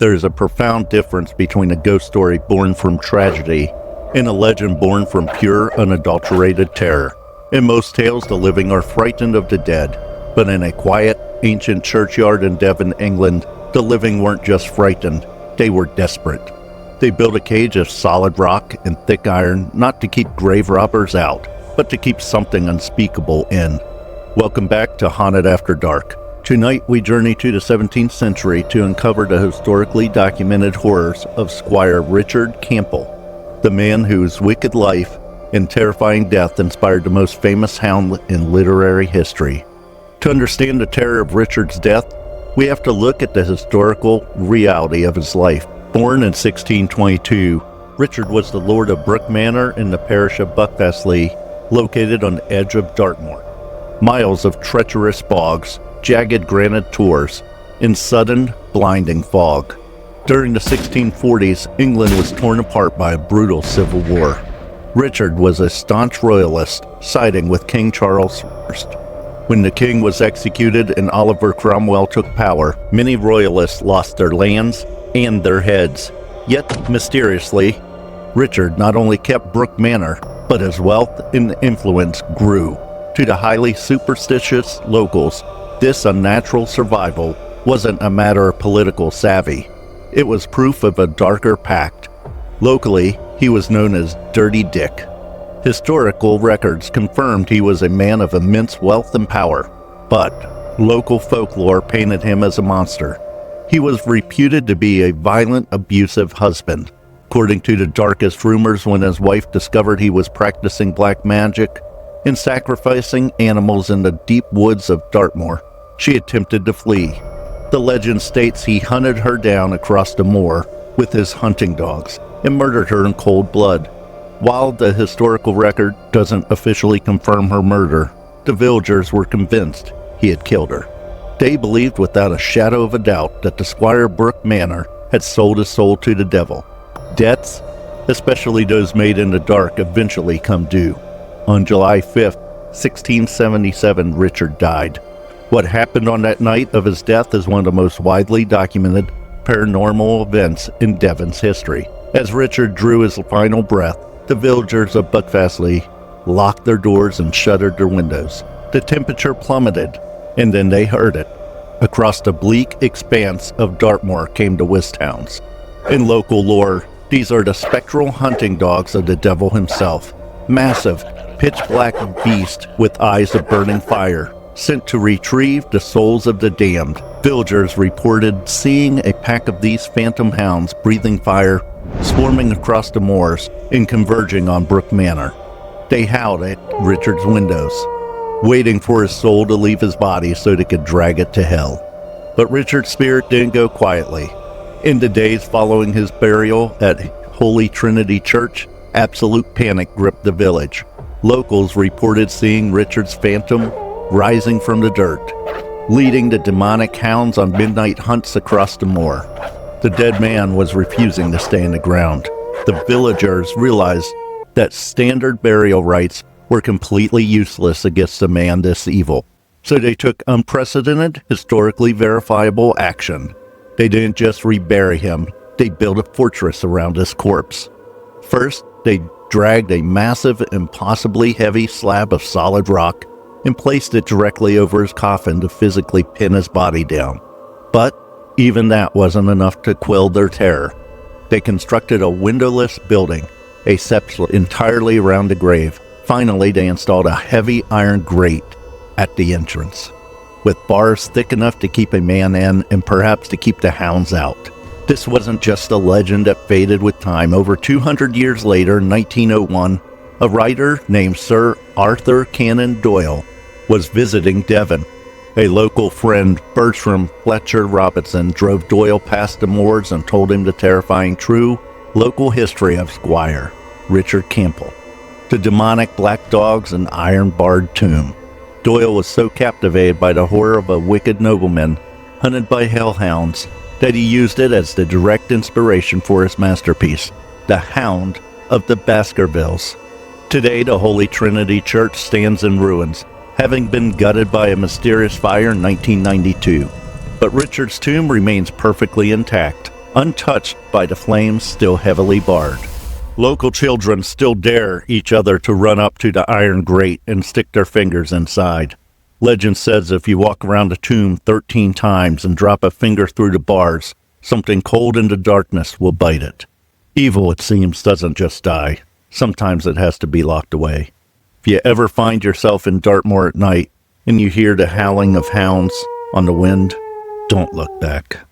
There is a profound difference between a ghost story born from tragedy and a legend born from pure, unadulterated terror. In most tales, the living are frightened of the dead, but in a quiet, ancient churchyard in Devon, England, the living weren't just frightened, they were desperate. They built a cage of solid rock and thick iron, not to keep grave robbers out, but to keep something unspeakable in. Welcome back to Haunted After Dark. Tonight we journey to the 17th century to uncover the historically documented horrors of Squire Richard Cabell, the man whose wicked life and terrifying death inspired the most famous hound in literary history. To understand the terror of Richard's death, we have to look at the historical reality of his life. Born in 1622, Richard was the lord of Brook Manor in the parish of Baskervilles, located on the edge of Dartmoor. Miles of treacherous bogs, jagged granite tors, and sudden, blinding fog. During the 1640s, England was torn apart by a brutal civil war. Richard was a staunch royalist, siding with King Charles I. When the king was executed and Oliver Cromwell took power, many royalists lost their lands and their heads. Yet, mysteriously, Richard not only kept Brook Manor, but his wealth and influence grew. To the highly superstitious locals, this unnatural survival wasn't a matter of political savvy. It was proof of a darker pact. Locally, he was known as Dirty Dick. Historical records confirmed he was a man of immense wealth and power, but local folklore painted him as a monster. He was reputed to be a violent, abusive husband. According to the darkest rumors, when his wife discovered he was practicing black magic and sacrificing animals in the deep woods of Dartmoor, she attempted to flee. The legend states he hunted her down across the moor with his hunting dogs and murdered her in cold blood. While the historical record doesn't officially confirm her murder, the villagers were convinced he had killed her. They believed without a shadow of a doubt that the Squire Brook Manor had sold his soul to the devil. Debts, especially those made in the dark, eventually come due. On July 5th, 1677, Richard died. What happened on that night of his death is one of the most widely documented paranormal events in Devon's history. As Richard drew his final breath, the villagers of Baskervilles locked their doors and shuttered their windows. The temperature plummeted, and then they heard it. Across the bleak expanse of Dartmoor came the Whisht Hounds. In local lore, these are the spectral hunting dogs of the devil himself. Massive, pitch-black beasts with eyes of burning fire, sent to retrieve the souls of the damned. Villagers reported seeing a pack of these phantom hounds breathing fire, swarming across the moors and converging on Brook Manor. They howled at Richard's windows, waiting for his soul to leave his body so they could drag it to hell. But Richard's spirit didn't go quietly. In the days following his burial at Holy Trinity Church, absolute panic gripped the village. Locals reported seeing Richard's phantom rising from the dirt, leading the demonic hounds on midnight hunts across the moor. The dead man was refusing to stay in the ground. The villagers realized that standard burial rites were completely useless against a man this evil. So they took unprecedented, historically verifiable action. They didn't just rebury him, they built a fortress around his corpse. First, they dragged a massive, impossibly heavy slab of solid rock and placed it directly over his coffin to physically pin his body down. But even that wasn't enough to quell their terror. They constructed a windowless building, a sepulchre entirely around the grave. Finally, they installed a heavy iron grate at the entrance, with bars thick enough to keep a man in and perhaps to keep the hounds out. This wasn't just a legend that faded with time. Over 200 years later, in 1901, a writer named Sir Arthur Conan Doyle was visiting Devon. A local friend, Bertram Fletcher Robinson, drove Doyle past the moors and told him the terrifying true local history of Squire Richard Cabell, the demonic black dogs and iron-barred tomb. Doyle was so captivated by the horror of a wicked nobleman hunted by hellhounds that he used it as the direct inspiration for his masterpiece, the Hound of the Baskervilles. Today, the Holy Trinity Church stands in ruins, having been gutted by a mysterious fire in 1992. But Richard's tomb remains perfectly intact. untouched by the flames still heavily barred. Local children still dare each other to run up to the iron grate and stick their fingers inside. Legend says if you walk around the tomb 13 times and drop a finger through the bars, something cold in the darkness will bite it. Evil, it seems, doesn't just die. Sometimes it has to be locked away. If you ever find yourself in Dartmoor at night and you hear the howling of hounds on the wind, don't look back.